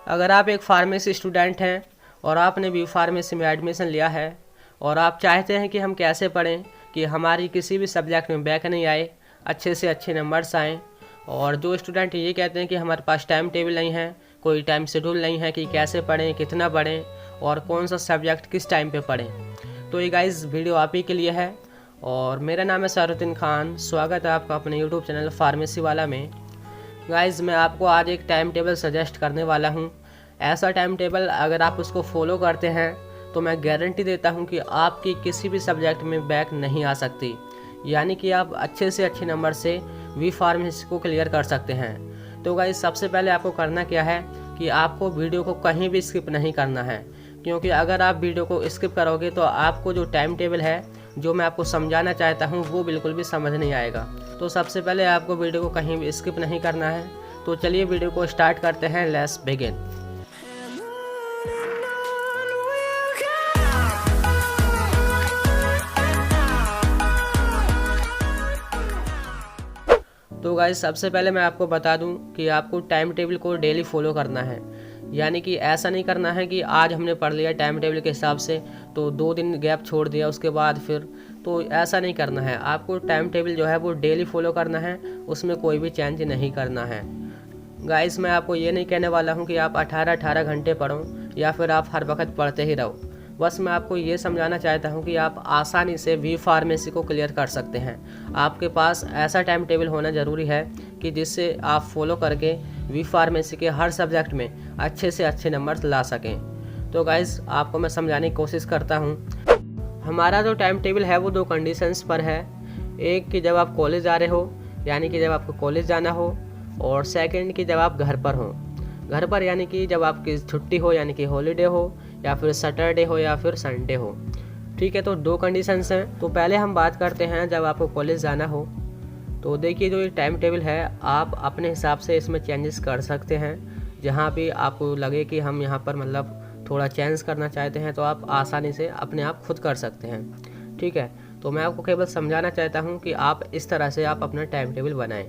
अगर आप एक फार्मेसी स्टूडेंट हैं और आपने बी फार्मेसी में एडमिशन लिया है और आप चाहते हैं कि हम कैसे पढ़ें कि हमारी किसी भी सब्जेक्ट में बैक नहीं आए, अच्छे से अच्छे नंबर्स आएँ, और जो स्टूडेंट ये कहते हैं कि हमारे पास टाइम टेबल नहीं है, कोई टाइम शेड्यूल नहीं है कि कैसे पढ़ें, कितना पढ़ें और कौन सा सब्जेक्ट किस टाइम पे पढ़ें, तो ये गाइस वीडियो आप ही के लिए है। और मेरा नाम है सरुद्दीन खान। स्वागत है आपका अपने यूट्यूब चैनल फार्मेसी वाला में। गाइस मैं आपको आज एक टाइम टेबल सजेस्ट करने वाला हूँ। ऐसा टाइम टेबल अगर आप उसको फॉलो करते हैं तो मैं गारंटी देता हूँ कि आपकी किसी भी सब्जेक्ट में बैक नहीं आ सकती, यानी कि आप अच्छे से अच्छे नंबर से वी फार्मेसी को क्लियर कर सकते हैं। तो गाइस सबसे पहले आपको करना क्या है कि आपको वीडियो को कहीं भी स्किप नहीं करना है, क्योंकि अगर आप वीडियो को स्किप करोगे तो आपको जो टाइम टेबल है जो मैं आपको समझाना चाहता हूँ वो बिल्कुल भी समझ नहीं आएगा। तो सबसे पहले आपको वीडियो को कहीं भी स्किप नहीं करना है। तो चलिए वीडियो को स्टार्ट करते हैं। Let's begin. तो गाइस सबसे पहले मैं आपको बता दूं कि आपको टाइम टेबल को डेली फॉलो करना है, यानी कि ऐसा नहीं करना है कि आज हमने पढ़ लिया टाइम टेबल के हिसाब से तो 2 दिन गैप छोड़ दिया उसके बाद फिर, तो ऐसा नहीं करना है। आपको टाइम टेबल जो है वो डेली फॉलो करना है, उसमें कोई भी चेंज नहीं करना है। गाइस मैं आपको ये नहीं कहने वाला हूँ कि आप 18-18 घंटे पढ़ो या फिर आप हर वक्त पढ़ते ही रहो। बस मैं आपको ये समझाना चाहता हूँ कि आप आसानी से वी फार्मेसी को क्लियर कर सकते हैं। आपके पास ऐसा टाइम टेबल होना ज़रूरी है कि जिससे आप फॉलो करके वी फार्मेसी के हर सब्जेक्ट में अच्छे से अच्छे नंबर ला सकें। तो गाइस आपको मैं समझाने की कोशिश करता हूँ। हमारा जो टाइम टेबल है वो 2 कंडीशंस पर है। एक कि जब आप कॉलेज जा रहे हो, यानी कि जब आपको कॉलेज जाना हो, और सेकंड कि जब आप घर पर हो। घर पर यानी कि जब आपकी छुट्टी हो, यानी कि हॉलीडे हो, या फिर सैटरडे हो, या फिर संडे हो। ठीक है, तो 2 कंडीशंस हैं। तो पहले हम बात करते हैं जब आपको कॉलेज जाना हो। तो देखिए जो ये टाइम टेबल है आप अपने हिसाब से इसमें चेंजेस कर सकते हैं। जहाँ भी आपको लगे कि हम यहाँ पर मतलब थोड़ा चेंज करना चाहते हैं तो आप आसानी से अपने आप खुद कर सकते हैं। ठीक है, तो मैं आपको केवल समझाना चाहता हूँ कि आप इस तरह से आप अपना टाइम टेबल बनाएं।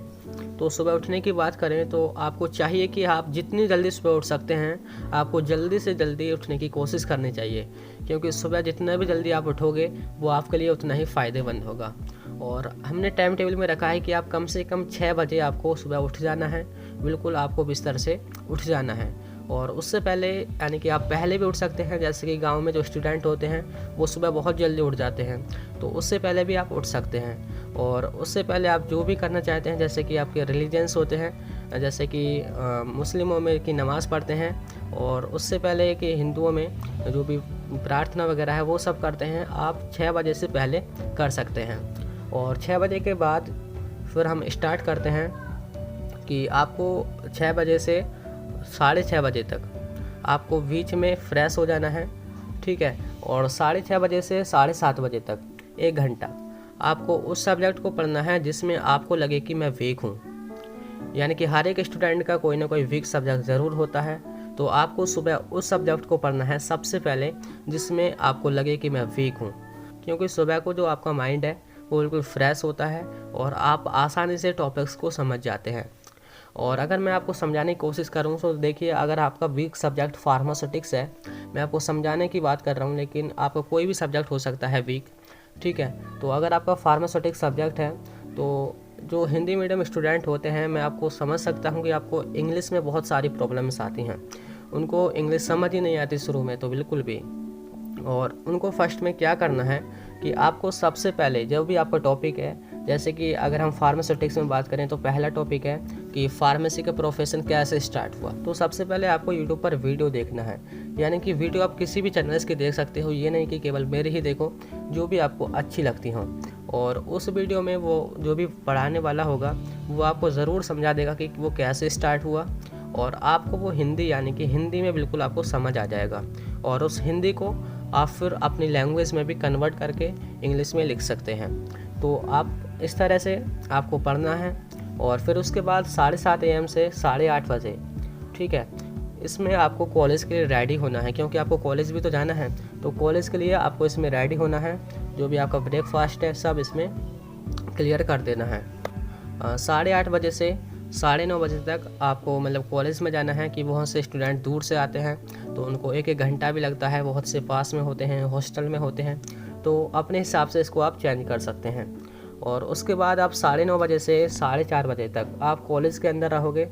तो सुबह उठने की बात करें तो आपको चाहिए कि आप जितनी जल्दी सुबह उठ सकते हैं आपको जल्दी से जल्दी उठने की कोशिश करनी चाहिए, क्योंकि सुबह जितना भी जल्दी आप उठोगे वो आपके लिए उतना ही फ़ायदेमंद होगा। और हमने टाइम टेबल में रखा है कि आप कम से कम 6 बजे आपको सुबह उठ जाना है। बिल्कुल आपको बिस्तर से उठ जाना है। और उससे पहले यानी कि आप पहले भी उठ सकते हैं, जैसे कि गांव में जो स्टूडेंट होते हैं वो सुबह बहुत जल्दी उठ जाते हैं, तो उससे पहले भी आप उठ सकते हैं। और उससे पहले आप जो भी करना चाहते हैं, जैसे कि आपके रिलीजन्स होते हैं, जैसे कि मुस्लिमों में की नमाज़ पढ़ते हैं, और उससे पहले कि हिंदुओं में जो भी प्रार्थना वगैरह है वो सब करते हैं, आप 6 बजे से पहले कर सकते हैं। और 6 बजे के बाद फिर हम स्टार्ट करते हैं कि आपको 6 बजे से 6:30 बजे तक आपको बीच में फ़्रेश हो जाना है। ठीक है, और 6:30 बजे से 7:30 बजे तक 1 घंटा आपको उस सब्जेक्ट को पढ़ना है जिसमें आपको लगे कि मैं वीक हूँ। यानी कि हर एक स्टूडेंट का कोई ना कोई वीक सब्जेक्ट ज़रूर होता है, तो आपको सुबह उस सब्जेक्ट को पढ़ना है सबसे पहले जिसमें आपको लगे कि मैं वीक हूँ, क्योंकि सुबह को जो आपका माइंड है वो बिल्कुल फ्रेश होता है और आप आसानी से टॉपिक्स को समझ जाते हैं। और अगर मैं आपको समझाने की कोशिश करूँ तो देखिए, अगर आपका वीक सब्जेक्ट फार्मास्यूटिक्स है, मैं आपको समझाने की बात कर रहा हूँ, लेकिन आपका कोई भी सब्जेक्ट हो सकता है वीक। ठीक है, तो अगर आपका फार्मास्यूटिक्स सब्जेक्ट है तो जो हिंदी मीडियम स्टूडेंट होते हैं, मैं आपको समझ सकता हूँ कि आपको इंग्लिश में बहुत सारी प्रॉब्लम्स आती हैं। उनको इंग्लिश समझ ही नहीं आती शुरू में तो बिल्कुल भी। और उनको फर्स्ट में क्या करना है कि आपको सबसे पहले जो भी आपका टॉपिक है, जैसे कि अगर हम फार्मास्यूटिक्स में बात करें तो पहला टॉपिक है कि फार्मेसी का प्रोफेशन कैसे स्टार्ट हुआ। तो सबसे पहले आपको यूट्यूब पर वीडियो देखना है, यानी कि वीडियो आप किसी भी चैनल्स की देख सकते हो, ये नहीं कि केवल मेरे ही देखो, जो भी आपको अच्छी लगती हो। और उस वीडियो में वो जो भी पढ़ाने वाला होगा वो आपको ज़रूर समझा देगा कि वो कैसे स्टार्ट हुआ, और आपको वो हिंदी यानी कि हिंदी में बिल्कुल आपको समझ आ जाएगा। और उस हिंदी को आप फिर अपनी लैंग्वेज में भी कन्वर्ट करके इंग्लिश में लिख सकते हैं। तो आप इस तरह से आपको पढ़ना है। और फिर उसके बाद 7:30 AM से 8:30 बजे, ठीक है, इसमें आपको कॉलेज के लिए रेडी होना है, क्योंकि आपको कॉलेज भी तो जाना है। तो कॉलेज के लिए आपको इसमें रेडी होना है। जो भी आपका ब्रेकफास्ट है सब इसमें क्लियर कर देना है। 8:30 बजे से 9:30 बजे तक आपको मतलब कॉलेज में जाना है कि बहुत से स्टूडेंट दूर से आते हैं तो उनको 1-1 घंटा भी लगता है, बहुत से पास में होते हैं, हॉस्टल में होते हैं, तो अपने हिसाब से इसको आप चेंज कर सकते हैं। और उसके बाद आप 9:30 बजे से 4:30 बजे तक आप कॉलेज के अंदर रहोगे,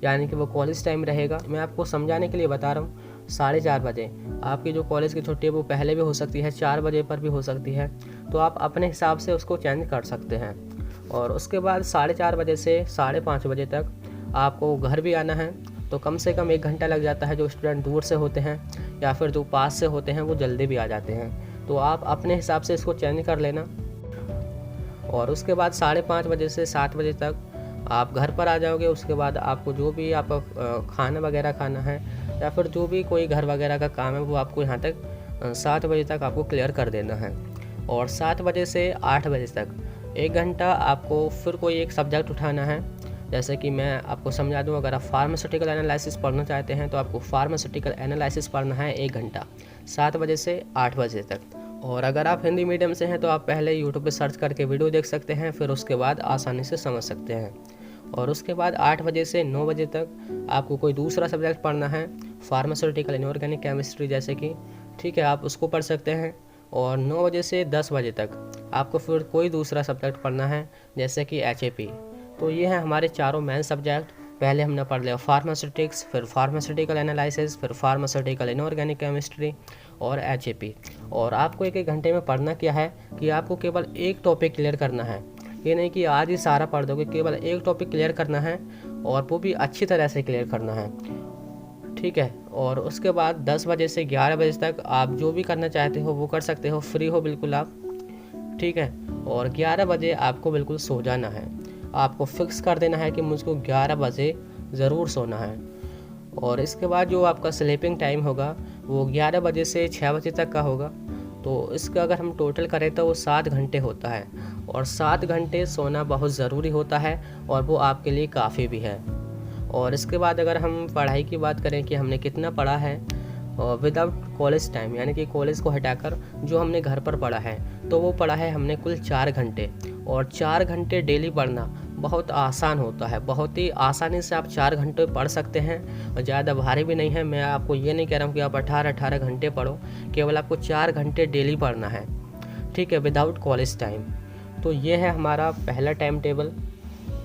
यानी कि वो कॉलेज टाइम रहेगा। मैं आपको समझाने के लिए बता रहा हूँ, 4:30 बजे आपकी जो कॉलेज की छुट्टी है वो पहले भी हो सकती है, 4 बजे पर भी हो सकती है, तो आप अपने हिसाब से उसको चेंज कर सकते हैं। और उसके बाद 4:30 बजे से 5:30 बजे तक आपको घर भी आना है, तो कम से कम 1 घंटा लग जाता है। जो स्टूडेंट दूर से होते हैं या फिर जो पास से होते हैं वो जल्दी भी आ जाते हैं, तो आप अपने हिसाब से इसको चेंज कर लेना। और उसके बाद 5:30 बजे से 7 बजे तक आप घर पर आ जाओगे। उसके बाद आपको जो भी आपका खाना वगैरह खाना है या फिर जो भी कोई घर वगैरह का काम है वो आपको यहाँ तक 7 बजे तक आपको क्लियर कर देना है। और 7 बजे से 8 बजे तक 1 घंटा आपको फिर कोई एक सब्जेक्ट उठाना है। जैसे कि मैं आपको समझा दूं, अगर आप फार्मास्यूटिकल एनालिसिस पढ़ना चाहते हैं तो आपको फार्मास्यूटिकल एनालिसिस पढ़ना है 1 घंटा, 7 बजे से 8 बजे तक। और अगर आप हिंदी मीडियम से हैं तो आप पहले यूट्यूब पे सर्च करके वीडियो देख सकते हैं, फिर उसके बाद आसानी से समझ सकते हैं। और उसके बाद 8 बजे से 9 बजे तक आपको कोई दूसरा सब्जेक्ट पढ़ना है, फार्मास्यूटिकल इनऑर्गेनिक केमिस्ट्री जैसे कि, ठीक है, आप उसको पढ़ सकते हैं। और 9 बजे से 10 बजे तक आपको फिर कोई दूसरा सब्जेक्ट पढ़ना है, जैसे कि HAP। तो ये है हमारे चारों मेन सब्जेक्ट। पहले हमने पढ़ लिया फार्मास्यूटिक्स, फिर फार्मास्यूटिकल एनालिसिस, फिर फार्मास्यूटिकल इनऑर्गेनिक केमिस्ट्री और HAP। और आपको 1-1 घंटे में पढ़ना क्या है कि आपको केवल एक टॉपिक क्लियर करना है। ये नहीं कि आज ही सारा पढ़ दोगे, केवल एक टॉपिक क्लियर करना है और वो भी अच्छी तरह से क्लियर करना है, ठीक है। और उसके बाद 10 बजे से 11 बजे तक आप जो भी करना चाहते हो वो कर सकते हो, फ्री हो बिल्कुल आप, ठीक है। और 11 बजे आपको बिल्कुल सो जाना है। आपको फिक्स कर देना है कि मुझको 11 बजे ज़रूर सोना है। और इसके बाद जो आपका स्लीपिंग टाइम होगा वो 11 बजे से 6 बजे तक का होगा। तो इसका अगर हम टोटल करें तो वो 7 घंटे होता है। और 7 घंटे सोना बहुत ज़रूरी होता है और वो आपके लिए काफ़ी भी है। और इसके बाद अगर हम पढ़ाई की बात करें कि हमने कितना पढ़ा है विदाउट कॉलेज टाइम, यानी कि कॉलेज को हटाकर जो हमने घर पर पढ़ा है, तो वो पढ़ा है हमने कुल 4 घंटे। और 4 घंटे डेली पढ़ना बहुत आसान होता है, बहुत ही आसानी से आप 4 घंटे पढ़ सकते हैं और ज़्यादा भारी भी नहीं है। मैं आपको ये नहीं कह रहा हूँ कि आप 18-18 घंटे पढ़ो, केवल आपको 4 घंटे डेली पढ़ना है, ठीक है, विदाउट कॉलेज टाइम। तो ये है हमारा पहला टाइम टेबल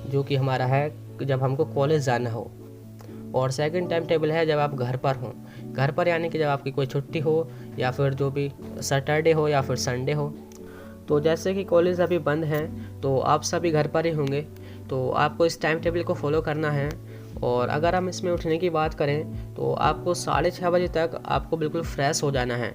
जो कि हमारा है जब हमको कॉलेज जाना हो। और सेकंड टाइम टेबल है जब आप घर पर हों। घर पर यानी कि जब आपकी कोई छुट्टी हो या फिर जो भी सैटरडे हो या फिर संडे हो। तो जैसे कि कॉलेज अभी बंद हैं तो आप सभी घर पर ही होंगे, तो आपको इस टाइम टेबल को फॉलो करना है। और अगर हम इसमें उठने की बात करें तो आपको 6:30 बजे तक आपको बिल्कुल फ्रेश हो जाना है,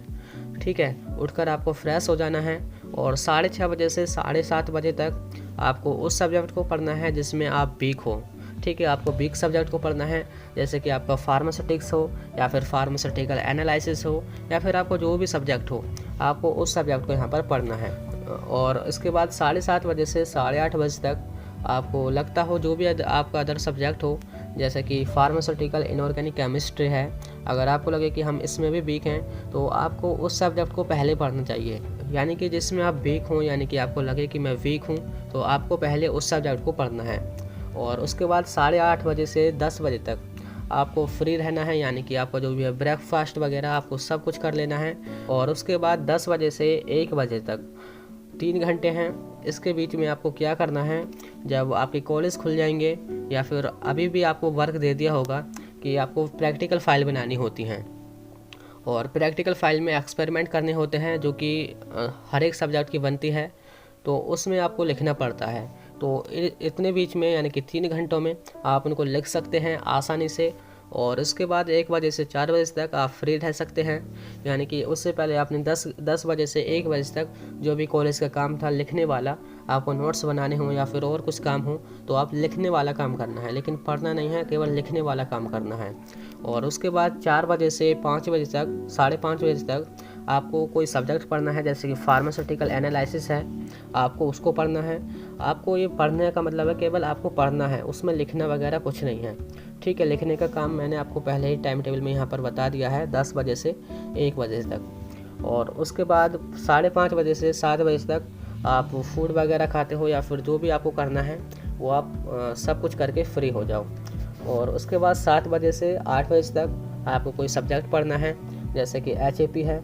ठीक है, उठकर आपको फ्रेश हो जाना है। और 6:30 बजे से 7:30 बजे तक आपको उस सब्जेक्ट को पढ़ना है जिसमें आप वीक हो, ठीक है। आपको वीक सब्जेक्ट को पढ़ना है, जैसे कि आपका फार्मास्यूटिक्स हो या फिर फार्मास्यूटिकल एनालिसिस हो या फिर आपको जो भी सब्जेक्ट हो, आपको उस सब्जेक्ट को यहाँ पर पढ़ना है। और इसके बाद 7:30 बजे से 8:30 बजे तक आपको लगता हो जो भी आपका अदर सब्जेक्ट हो, जैसे कि फार्मास्यूटिकल इनऑर्गेनिक केमिस्ट्री है, अगर आपको लगे कि हम इसमें भी वीक हैं तो आपको उस सब्जेक्ट को पहले पढ़ना चाहिए। यानी कि जिसमें आप वीक हों, यानी कि आपको लगे कि मैं वीक हूँ, तो आपको पहले उस सब्जेक्ट को पढ़ना है। और उसके बाद 8:30 बजे से 10 बजे तक आपको फ्री रहना है, यानी कि आपका जो भी है ब्रेकफास्ट वगैरह आपको सब कुछ कर लेना है। और उसके बाद 10 बजे से 1 बजे तक 3 घंटे हैं। इसके बीच में आपको क्या करना है, जब आपके कॉलेज खुल जाएंगे या फिर अभी भी आपको वर्क दे दिया होगा कि आपको प्रैक्टिकल फाइल बनानी होती हैं और प्रैक्टिकल फाइल में एक्सपेरिमेंट करने होते हैं जो कि हर एक सब्जेक्ट की बनती है, तो उसमें आपको लिखना पड़ता है। तो इतने बीच में यानी कि 3 घंटों में आप उनको लिख सकते हैं आसानी से। और इसके बाद 1 बजे से 4 बजे तक आप फ्री रह सकते हैं, यानी कि उससे पहले आपने 10 बजे से 1 बजे तक जो भी कॉलेज का काम था लिखने वाला, आपको नोट्स बनाने हों या फिर और कुछ काम हो तो आप लिखने वाला काम करना है, लेकिन पढ़ना नहीं है, केवल लिखने वाला काम करना है। और उसके बाद 4 बजे से 5 बजे तक, 5:30 बजे तक आपको कोई सब्जेक्ट पढ़ना है, जैसे कि फार्मास्यूटिकल एनालिसिस है, आपको उसको पढ़ना है। आपको ये पढ़ने का मतलब है केवल आपको पढ़ना है, उसमें लिखना वगैरह कुछ नहीं है, ठीक है। लिखने का काम मैंने आपको पहले ही टाइम टेबल में यहाँ पर बता दिया है, 10 बजे से 1 बजे तक। और उसके बाद 5:30 बजे से 7 बजे तक आप फूड वगैरह खाते हो या फिर जो भी आपको करना है वो आप सब कुछ करके फ्री हो जाओ। और उसके बाद 7 बजे से 8 बजे तक आपको कोई सब्जेक्ट पढ़ना है, जैसे कि HAP है।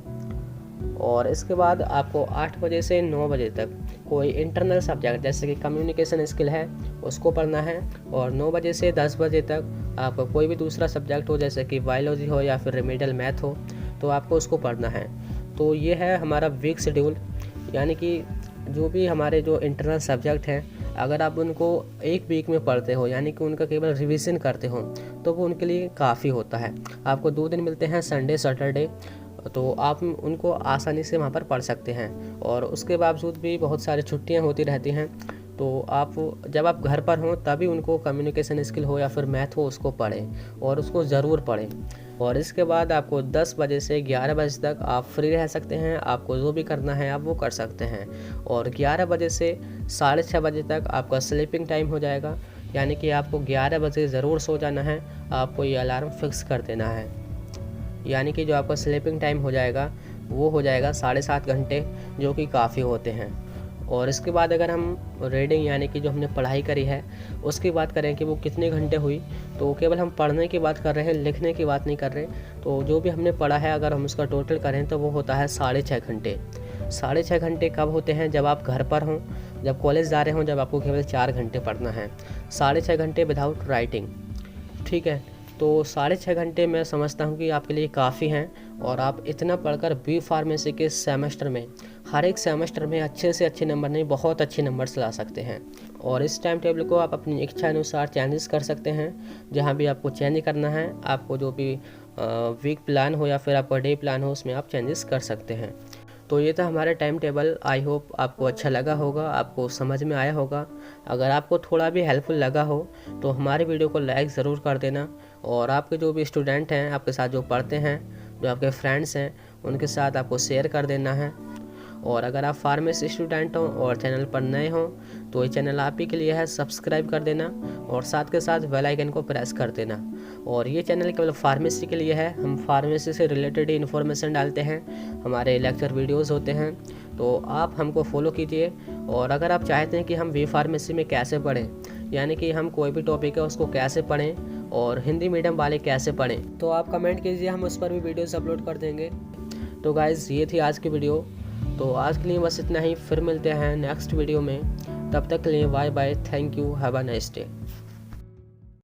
और इसके बाद आपको 8 बजे से 9 बजे तक कोई इंटरनल सब्जेक्ट जैसे कि कम्युनिकेशन स्किल है उसको पढ़ना है। और 9 बजे से 10 बजे तक आपको कोई भी दूसरा सब्जेक्ट हो, जैसे कि बायोलॉजी हो या फिर रिमेडियल मैथ हो, तो आपको उसको पढ़ना है। तो ये है हमारा वीक शेड्यूल, यानी कि जो भी हमारे जो इंटरनल सब्जेक्ट हैं, अगर आप उनको एक वीक में पढ़ते हो, यानी कि उनका केवल रिवीजन करते हो, तो वो उनके लिए काफ़ी होता है। आपको 2 दिन मिलते हैं, संडे सैटरडे, तो आप उनको आसानी से वहाँ पर पढ़ सकते हैं। और उसके बावजूद भी बहुत सारी छुट्टियाँ होती रहती हैं, तो आप जब आप घर पर हों तभी उनको कम्युनिकेशन स्किल हो या फिर मैथ हो उसको पढ़ें, और उसको ज़रूर पढ़ें। और इसके बाद आपको 10 बजे से 11 बजे तक आप फ्री रह सकते हैं, आपको जो भी करना है आप वो कर सकते हैं। और 11 बजे से 6:30 बजे तक आपका स्लीपिंग टाइम हो जाएगा, यानी कि आपको 11 बजे ज़रूर सो जाना है, आपको ये अलार्म फिक्स कर देना है। यानी कि जो आपका स्लीपिंग टाइम हो जाएगा वो हो जाएगा 7.5 घंटे, जो कि काफ़ी होते हैं। और इसके बाद अगर हम रीडिंग यानी कि जो हमने पढ़ाई करी है उसकी बात करें कि वो कितने घंटे हुई, तो केवल हम पढ़ने की बात कर रहे हैं, लिखने की बात नहीं कर रहे। तो जो भी हमने पढ़ा है अगर हम उसका टोटल करें तो वो होता है 6.5 घंटे। 6.5 घंटे कब होते हैं? जब आप घर पर हों, जब कॉलेज जा रहे हों, जब आपको केवल 4 घंटे पढ़ना है। 6.5 घंटे विदाउट राइटिंग, ठीक है। तो 6.5 घंटे मैं समझता हूँ कि आपके लिए काफ़ी हैं। और आप इतना पढ़कर बी फार्मेसी के सेमेस्टर में, हर एक सेमेस्टर में अच्छे से अच्छे नंबर नहीं, बहुत अच्छे नंबर्स ला सकते हैं। और इस टाइम टेबल को आप अपनी इच्छा अनुसार चेंजेस कर सकते हैं, जहाँ भी आपको चेंज करना है। आपको जो भी वीक प्लान हो या फिर आपका डे प्लान हो उसमें आप चेंजेस कर सकते हैं। तो ये था हमारा टाइम टेबल। आई होप आपको अच्छा लगा होगा, आपको समझ में आया होगा। अगर आपको थोड़ा भी हेल्पफुल लगा हो तो हमारी वीडियो को लाइक ज़रूर कर देना। और आपके जो भी स्टूडेंट हैं, आपके साथ जो पढ़ते हैं, जो आपके फ्रेंड्स हैं, उनके साथ आपको शेयर कर देना है। और अगर आप फार्मेसी स्टूडेंट हो और चैनल पर नए हो तो ये चैनल आप ही के लिए है, सब्सक्राइब कर देना और साथ के साथ बेल आइकन को प्रेस कर देना। और ये चैनल केवल फार्मेसी के लिए है, हम फार्मेसी से रिलेटेड ही इन्फॉर्मेशन डालते हैं, हमारे लेक्चर वीडियोस होते हैं, तो आप हमको फॉलो कीजिए। और अगर आप चाहते हैं कि हम बी फार्मेसी में कैसे पढ़ें, यानी कि हम कोई भी टॉपिक है उसको कैसे पढ़ें और हिंदी मीडियम वाले कैसे पढ़ें, तो आप कमेंट कीजिए, हम उस पर भी वीडियोस अपलोड कर देंगे। तो गाइज़ ये थी आज की वीडियो। तो आज के लिए बस इतना ही, फिर मिलते हैं नेक्स्ट वीडियो में। तब तक के लिए bye bye, thank you, have a nice day.